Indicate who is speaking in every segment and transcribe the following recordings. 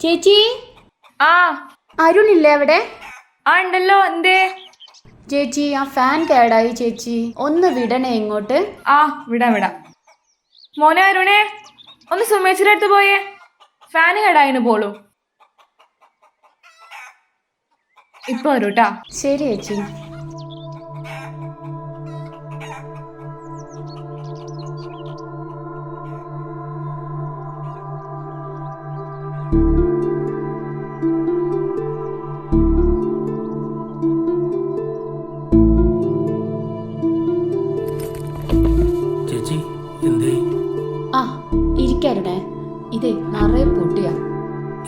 Speaker 1: ചേച്ചി,
Speaker 2: ആ
Speaker 1: അരുണില്ലേ അവിടെ?
Speaker 2: ആ ഉണ്ടല്ലോ. എന്തേ?
Speaker 1: ചേച്ചി, ആ ഫാൻ കേടായി ചേച്ചി, ഒന്ന് വിടണേ ഇങ്ങോട്ട്.
Speaker 2: ആ വിടാം. മോനെ അരുണേ, ഒന്ന് സുമേച്ചിന്റെ അടുത്ത് പോയേ. ഫാന് കേടായിന് പോളൂ. ഇപ്പൊ വരൂട്ടാ.
Speaker 1: ശരി ചേച്ചി.
Speaker 3: ചേച്ചി എന്തേ?
Speaker 1: ആ ഇരിക്കരുണേ, ഇതേ നിറയെ പൊടിയാ.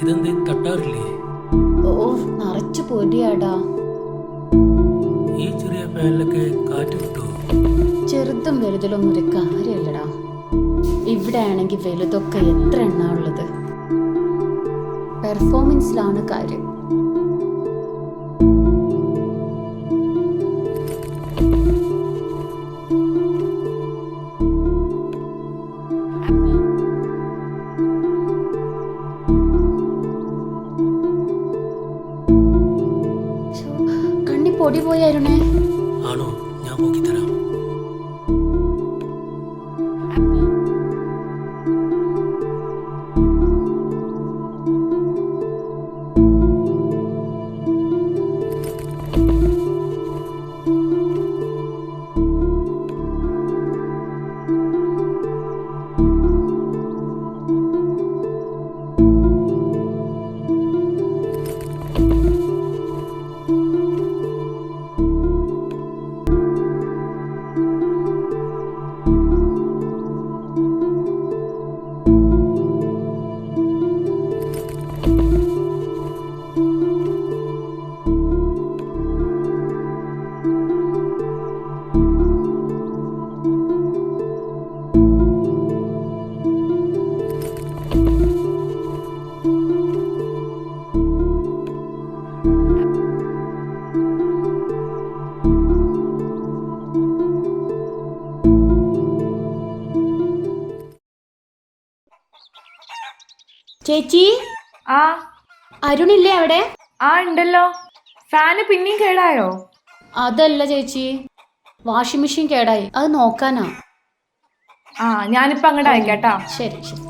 Speaker 3: ഇതെന്തേ തട്ടാറില്ലേ?
Speaker 1: ഓ, നിറച്ചു പൊടിയാടാ.
Speaker 3: ഈ ചെറിയ ഫാനിലൊക്കെ കാറ്റ് കിട്ടുമോ?
Speaker 1: ചെറുതും വലുതിലൊന്നും ഒരു കാര്യമല്ലടാ. ഇവിടെ ആണെങ്കിൽ വലുതൊക്കെ എത്ര എണ്ണ ഉള്ളത്. പെർഫോമൻസിലാണ് കാര്യം. കണ്ണി പൊടി പോയായിരുന്നേ.
Speaker 3: ആണോ? ഞാൻ നോക്കിത്തരാം.
Speaker 1: ചേച്ചി,
Speaker 2: ആ
Speaker 1: അരുണില്ലേ അവിടെ?
Speaker 2: ആ ഉണ്ടല്ലോ. ഫാന് പിന്നെയും കേടായോ?
Speaker 1: അതല്ല ചേച്ചി, വാഷിംഗ് മെഷീൻ കേടായി, അത് നോക്കാനാ.
Speaker 2: ആ ഞാനിപ്പോ അങ്ങോട്ട് അയക്കാട്ടാ.
Speaker 1: ശരി ശരി.